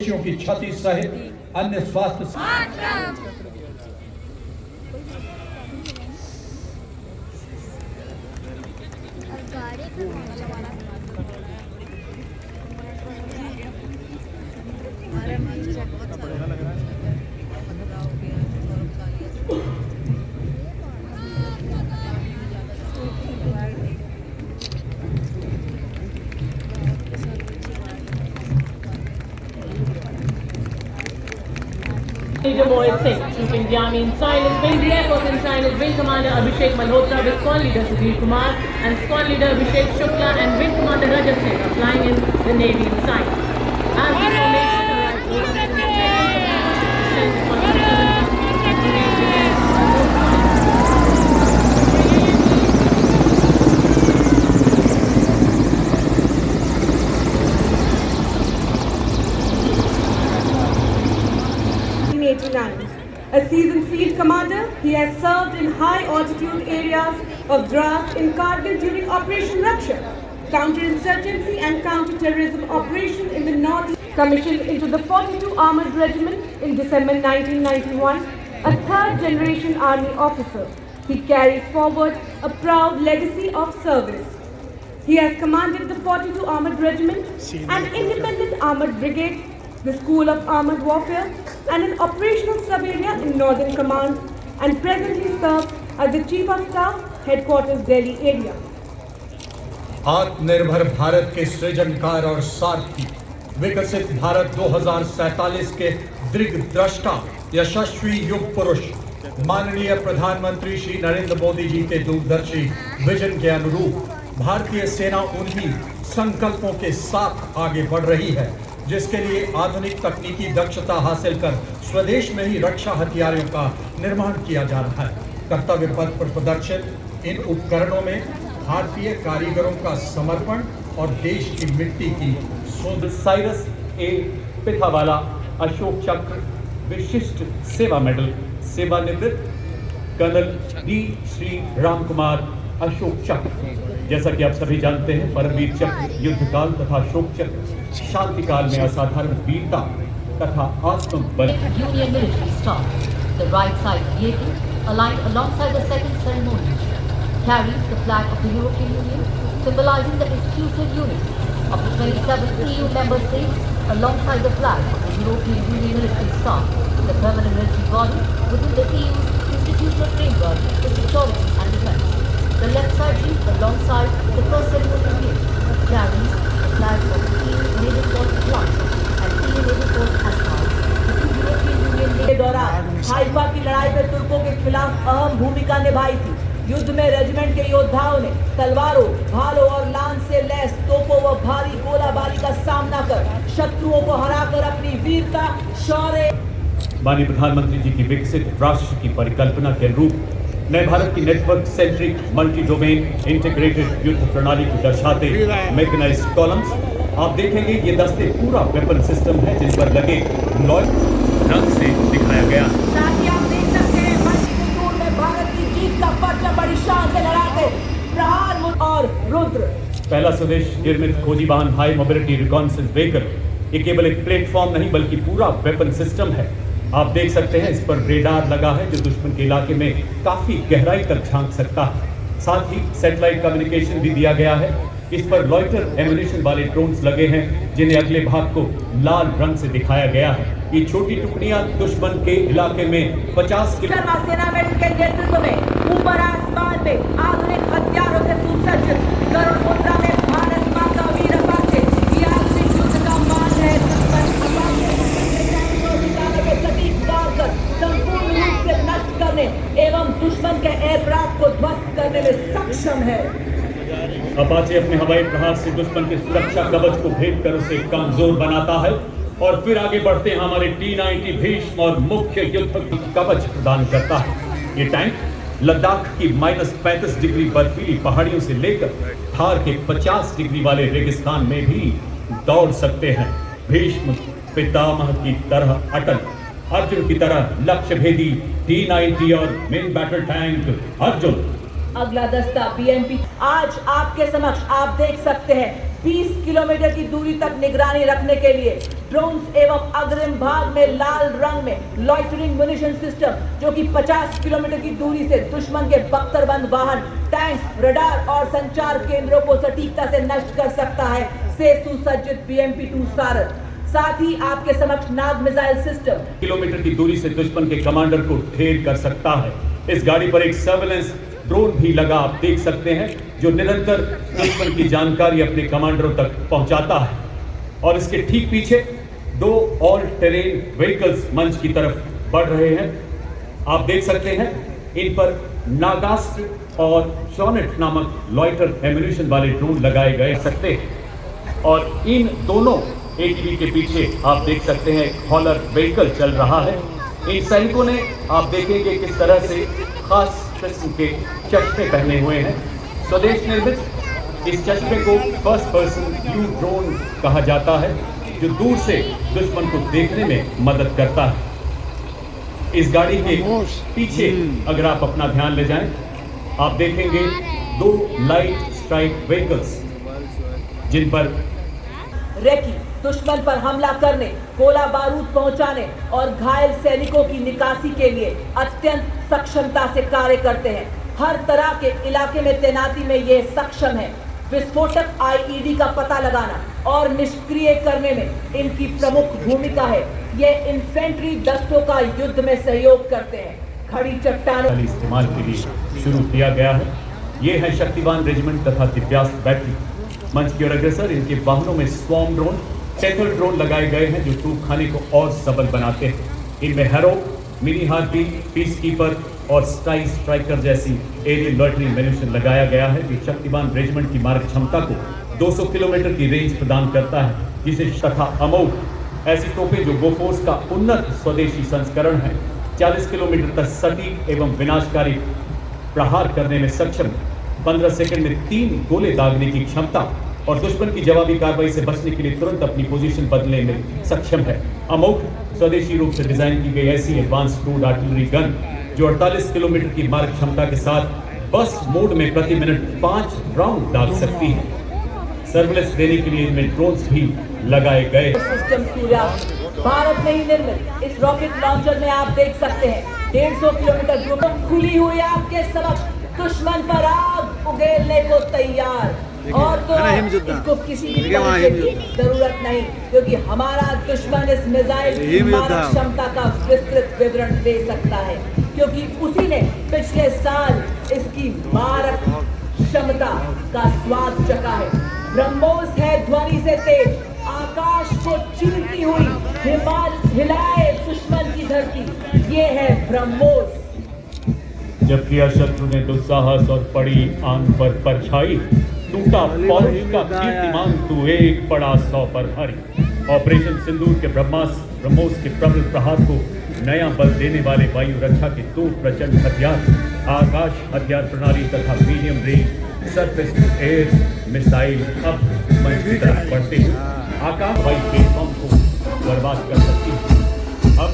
की क्षति सहित अन्य स्वास्थ्य Major Mohit Singh, Trooping the Army in silence, being the Air Force in silence, Wing Commander Abhishek Malhotra with Squad Leader Sudhir Kumar and Squad Leader Abhishek Shukla and Wing Commander Rajat Singh are flying in the Navy in silence. As the formation arrives over the A seasoned field commander, he has served in high altitude areas of Dras in Kargil during Operation Raksha, counter-insurgency and counter-terrorism operation in the north. Commissioned into the 42 Armored Regiment in December 1991, a third-generation army officer, he carries forward a proud legacy of service. He has commanded the 42 Armored Regiment, an independent armored brigade, the School of Armored Warfare, and an operational sub-area in Northern Command, and presently serves as the Chief of Staff, Headquarters Delhi area. आत्मनिर्भर भारत के सृजनकार और सारथी, विकसित भारत 2047 के दिग्द्रष्टा, यशस्वी युग पुरुष, माननीय प्रधानमंत्री श्री नरेंद्र मोदी जी के दूरदर्शी विजन के अनुरूप भारतीय सेना उन्हीं संकल्पों के साथ आगे बढ़ रही है जिसके लिए आधुनिक तकनीकी दक्षता हासिल कर स्वदेश में ही रक्षा हथियारों का निर्माण किया जा रहा है। कर्तव्य पथ पर प्रदर्शित इन उपकरणों में भारतीय कारीगरों का समर्पण और देश की मिट्टी की सोध। साइरस ए पिथावाला अशोक चक्र विशिष्ट सेवा मेडल, सेवानिवृत्त कर्नल डी श्री राम कुमार अशोक चक्र। जैसा कि आप सभी जानते हैं, परमवीर चक्र युद्धकाल तथा अशोक चक्र शांति काल में असाधारण वीरता तथा आत्मबल। Union military staff, the right side vehicle, aligned alongside the second ceremony, carries the flag of the European Union, symbolizing the institutional unity of the 27 EU member states, alongside the flag of the European Union military staff, the permanent military body within the EU's institutional framework for security and defense. The left side view, alongside the first ceremony vehicle, carries the flag of the EU Naval Force Plus and EU Naval Force Asphalt. The European Union के दौरान Haifa की लड़ाई में तुर्कों के खिलाफ अहम भूमिका निभाई थी। युद्ध में रेजिमेंट के योद्धाओं ने तलवारों, भालों और लांस से लैस तोपों व भारी गोलाबारी का सामना कर शत्रुओं को हराकर अपनी वीरता, शौर्य। माननीय प्रधानमंत्री जी की विकसित राष्ट्र की परिकल्पना के अनुरूप नए भारत की network centric multi domain integrated युद्ध प्रणाली को दर्शाते मैकेनाइज्ड कॉलम्स आप देखेंगे। ये दस्ते पूरा वेपन सिस्टम है जिन पर लगे लॉय रंग से दिखाया गया। साथ ही आप देख सकते हैं मल्टीट्यूड में भारत की जीत का परचम बड़ी शान से लहराते प्रहार और रुद्र। पहला स्वदेश निर्मित खोजी वाहन हाई मोबिलिटी रिकॉन्सेंस व्हीकल, ये केवल एक प्लेटफॉर्म नहीं बल्कि पूरा वेपन सिस्टम है। आप देख सकते हैं इस पर रेडार लगा है जो दुश्मन के इलाके में काफी गहराई तक झांक सकता है। साथ ही सैटेलाइट कम्युनिकेशन भी दिया गया है। इस पर लॉइटर एम्युनिशन वाले ड्रोन्स लगे हैं जिन्हें अगले भाग को लाल रंग से दिखाया गया है। ये छोटी टुकड़ियां दुश्मन के इलाके में 50 किलोमीटर सेना के नेतृत्व में ऊपर आसमान में आधुनिक हथियारों से सुसज्जित गरुड़ मुद्रा में भारत मां का वीर अपाचे ये आधुनिक युद्ध का मान है। संपूर्ण रूप से नष्ट करने एवं दुश्मन के एयरक्राफ्ट को ध्वस्त करने में सक्षम है। अपाचे अपने हवाई प्रहार से दुश्मन के सुरक्षा कवच को भेद कर उसे कमजोर बनाता है और फिर आगे बढ़ते हैं हमारे T-90 भीष्म और मुख्य युद्ध कवच प्रदान करता है। ये टैंक लद्दाख की -35 डिग्री बर्फीली पहाड़ियों से लेकर थार के 50 डिग्री वाले रेगिस्तान में भी दौड़ सकते हैं। भीष्म पितामह की तरह अटल, अर्जुन की तरह लक्ष्य भेदी T-90 और मेन बैटल टैंक अर्जुन। अगला दस्ता BMP आज आपके समक्ष आप देख सकते हैं 20 किलोमीटर की दूरी तक निगरानी रखने के लिए ड्रोन्स एवं अग्रिम भाग में लाल रंग में लॉइटरिंग म्यूनिशन सिस्टम जो कि 50 किलोमीटर की दूरी से दुश्मन के बख्तरबंद वाहन, टैंक्स, रडार और संचार केंद्रों को सटीकता से नष्ट कर सकता है से सुसज्जित BMP-2 सारथ। साथ ही आपके समक्ष नाग मिसाइल सिस्टम किलोमीटर की दूरी से दुश्मन के कमांडर को ढेर कर सकता है। इस गाड़ी पर एक सर्वेलेंस ड्रोन भी लगा, आप देख सकते हैं, जो निरंतर दुश्मन की जानकारी अपने कमांडरों तक पहुंचाता है। और इसके ठीक पीछे 2 ऑल टेरेन व्हीकल्स मंच की तरफ बढ़ रहे हैं। आप देख सकते हैं इन पर नागास्त्र और शॉनेट नामक लॉइटर एम्यूनिशन वाले ड्रोन लगाए गए सकते हैं। और इन दोनों ATV के पीछे आप देख सकते हैं हॉलर व्हीकल चल रहा है। इन सैनिकों ने आप देखेंगे किस तरह से खास किस्म के चश्मे पहने हुए हैं, स्वदेश निर्मित। इस चश्मे को फर्स्ट पर्सन व्यू ड्रोन कहा जाता है, जो दूर से दुश्मन को देखने में मदद करता है। इस गाड़ी के पीछे अगर आप अपना ध्यान ले जाएं, आप देखेंगे 2 लाइट स्ट्राइक व्हीकल्स जिन पर रेकी दुश्मन पर हमला करने, गोला बारूद पहुंचाने और घायल सैनिकों की निकासी के लिए अत्यंत सक्षमता से कार्य करते हैं। हर तरह के इलाके में तैनाती में ये सक्षम है। विस्फोटक IED का पता लगाना और निष्क्रिय करने में इनकी प्रमुख भूमिका है। ये इन्फेंट्री दस्तों का युद्ध में सहयोग करते हैं। खड़ी चट्टानों इस्तेमाल के लिए शुरू किया गया है। ये है शक्तिवान रेजिमेंट तथा दिव्यास्त्र बैटरी। मंच की ओर अग्रसर इनके वाहनों में स्वॉर्म ड्रोन, टेथल ड्रोन लगाए गए हैं जो तूफखाने को और सबल बनाते हैं। इनमें harrow, mini harpy, piece keeper और स्काई स्ट्राइकर जैसी एरियल लॉइटरिंग म्यूनिशन लगाया गया है, जो शक्तिवान रेजिमेंट की मारक क्षमता को 200 किलोमीटर की रेंज प्रदान करता है, जिसे तथा अमोघ ऐसी तोपें जो बोफोर्स का उन्नत स्वदेशी संस्करण है, 40 किलोमीटर तक सटीक एवं विनाशकारी प्रहार करने में सक्षम, 15 सेकंड में 3 गोले दागने की क्षमता और दुश्मन की जवाबी कार्रवाई से बचने के लिए तुरंत अपनी पोजीशन बदलने में सक्षम है। अमोघ स्वदेशी रूप से डिजाइन की गई ऐसी एडवांस क्रूड आर्टिलरी गन जो 48 किलोमीटर की मारक क्षमता के साथ बस मोड में प्रति मिनट 5 राउंड दाग सकती है। सर्विलेंस देने के लिए इनमें ड्रोन्स भी लगाए गए। सिस्टम सूर्यास्त्र भारत में ही निर्मित इस रॉकेट लॉन्चर में आप देख सकते हैं 150 किलोमीटर दूर खुली हुई आपके समक्ष दुश्मन पर आग उगेलने को तैयार। और तो इसको किसी भी परिचय की जरूरत नहीं, क्योंकि हमारा दुश्मन इस मिसाइल की मारक क्षमता का विस्तृत विवरण दे सकता है, क्योंकि उसी ने पिछले साल इसकी मारक क्षमता का स्वाद चखा है। ब्रह्मोस है ध्वनि से तेज, आकाश को चीरती हुई हिलाए दुश्मन की धरती, ये है ब्रह्मोस। जब किया शत्रु ने दुस्साहस और पड़ी आन पर परछाई, टूटा पौरुष का कीर्तिमान तू एक पड़ा 100 पर भारी। ऑपरेशन सिंदूर के ब्रह्मोस के प्रबल प्रहार को नया बल देने वाले वायु रक्षा के 2 प्रचंड हथियार, आकाश हथियार प्रणाली तथा medium range surface to air missile अब मंच की तरफ बढ़ते हैं। आकाश वायु प्लेटफॉर्म को बर्बाद कर सकती है। अब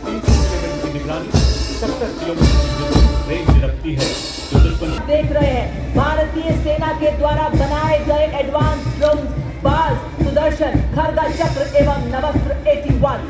300 किलोमीटर की निगरानी 70 किलोमीटर की रेंज रखती है, जो दुश्मन देख रहे हैं भारतीय सेना के द्वारा बनाए गए एडवांस ड्रोन बाज, सुदर्शन, खरगा चक्र एवं नवस्त्र 81।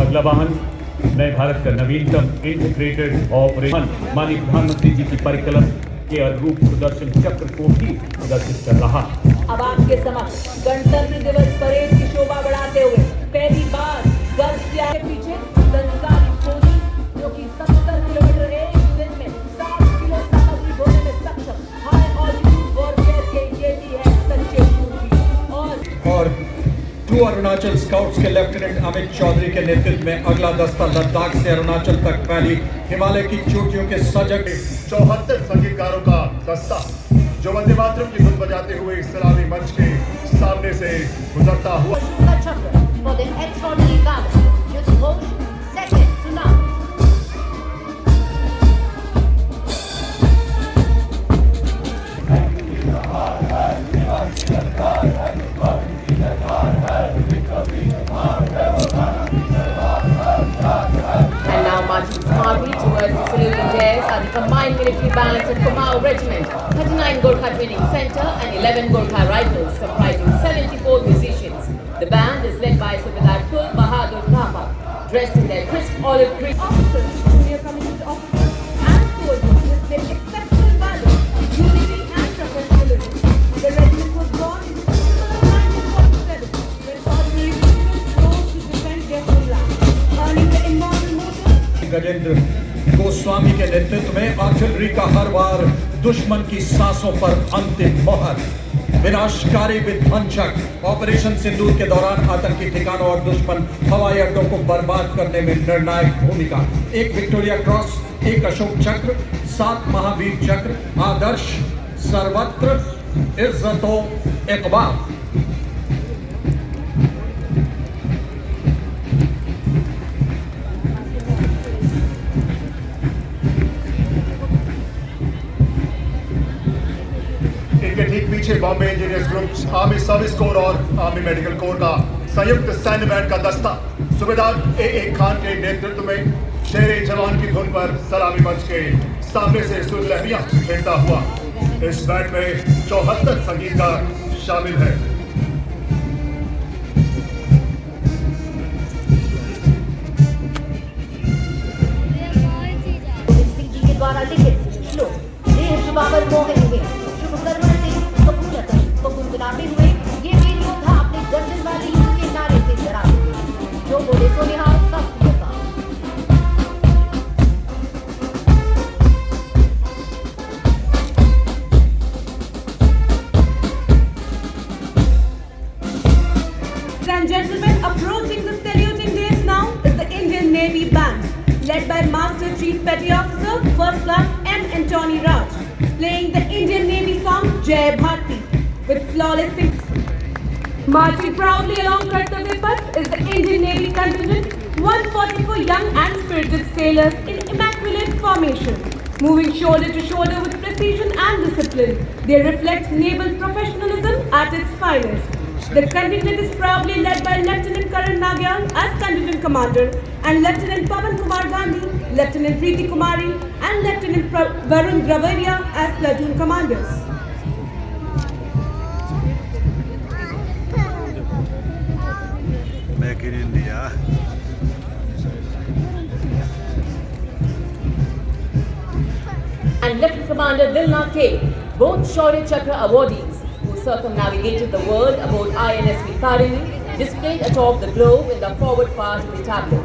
अगला वाहन नए भारत का नवीनतम इंटीग्रेटेड ऑपरेशन माननीय प्रधानमंत्री जी की परिकल्पना के अनुरूप सुदर्शन चक्र को भी प्रदर्शित कर रहा। अब आपके समक्ष गणतंत्र दिवस परेड की शोभा बढ़ाते हुए पहली बार गर्व के पीछे संस्कारी फौजी जो कि 70 किलोमीटर एक दिन में 7 किलो सामग्री ढोने में सक्षम हाई ऑल्टीट्यूड वॉरफेयर के ये भी है सच्चे शूरवीर। और 2 अरुणाचल स्काउट्स के लेफ्टिनेंट अमित चौधरी के नेतृत्व में अगला दस्ता लद्दाख से अरुणाचल तक फैली हिमालय की चोटियों के सजग 74 संगीतकारों का दस्ता जो वंदे मातरम की धुन बजाते हुए इस सलामी मंच के सामने से गुजरता हुआ। चक्र for the extraordinary valor, Yuddh Ghosh, second to none. And now marching smartly towards the saluting chairs are the combined military bands of Kumaon Regiment, 39 Gorkha Training Center and 11 Gorkha Rifles comprising 74 musicians. The band is led by Subedar dressed in their crisp olive green. Officers, junior commissioned officers, and soldiers displayed exceptional valor, unity, and professionalism. The regiment was born in December 1947 when ordinary citizens rose to defend their homeland, earning the immortal motto. Gajendra Goswami के नेतृत्व में artillery का हर वार दुश्मन की सांसों पर अंतिम मोहर। विनाशकारी विध्वंसक ऑपरेशन सिंदूर के दौरान आतंकी ठिकानों और दुश्मन हवाई अड्डों को बर्बाद करने में निर्णायक भूमिका। एक विक्टोरिया क्रॉस, एक अशोक चक्र, 7 महावीर चक्र, आदर्श सर्वत्र इज्जतो इकबाल। इनके ठीक पीछे Bombay engineers group, army service corps और आर्मी मेडिकल कोर का संयुक्त सैन्य बैंड का दस्ता सूबेदार ए खान के नेतृत्व में शेरे जवान की धुन पर सलामी मंच के सामने से सुरलहरियां खेलता हुआ। इस बैंड में 74 संगीतकार शामिल हैं। सिंह जी के द्वारा लिखित श्लोक देह शुभावर मोहिनी शुभ कर्म से कपूरतन को गुनगुनाते हुए ये वीर योद्धा अपने गर्दन वाले युद्ध के नारे से डराते हुए जो बोले सो निहाल सब होगा। And gentlemen, approaching the saluting days now is the Indian Navy Band, led by Master Chief Petty Officer First Class M. Antony Raj, playing the Indian Navy song Jai Bharti with flawless singing. Marching proudly along Kartavya Path is the Indian Navy contingent, 144 young and spirited sailors in immaculate formation. Moving shoulder to shoulder with precision and discipline, they reflect naval professionalism at its finest. The contingent is proudly led by Lieutenant Karan Nagyal as contingent commander and Lieutenant Pavan Kumar Gandhi, Lieutenant Preeti Kumari and Lieutenant Varun Gravaria as platoon commanders. Make in India. And Lieutenant Commander Dilna K, both Shaurya Chakra awardees who circumnavigated the world aboard INS Vikarini, displayed atop the globe in the forward part of the tableau,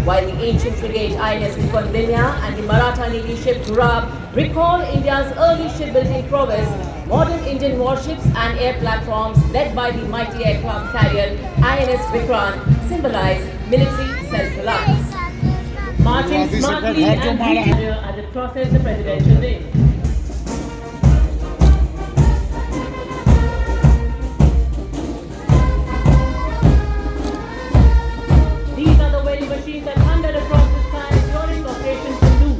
while the ancient frigate INS Vikondinya and the Maratha Navy ship Durab recall India's early shipbuilding prowess. Modern Indian warships and air platforms led by the mighty aircraft carrier INS Vikrant symbolize military self-reliance. Marching smartly and gracefully as it crosses the presidential range. These are the very machines that thundered across the sky during Operation Sindoor,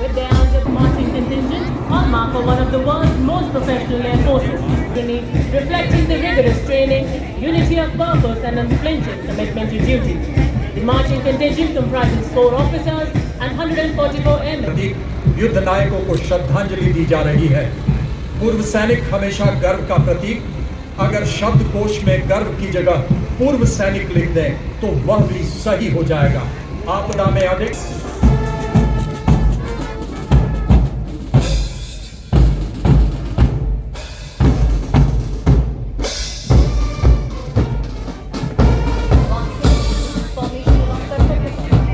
with their armed marching contingent on mark for one of the world's most professional air forces, reflecting the rigorous training, unity of purpose and unflinching commitment to duty. The marching contingent comprises 4 officers and 144 airmen. युद्ध नायकों को श्रद्धांजलि दी जा रही है। पूर्व सैनिक हमेशा गर्व का प्रतीक। अगर शब्दकोश में गर्व की जगह पूर्व सैनिक लिख दें तो वह भी सही हो जाएगा। आपदा में अधिक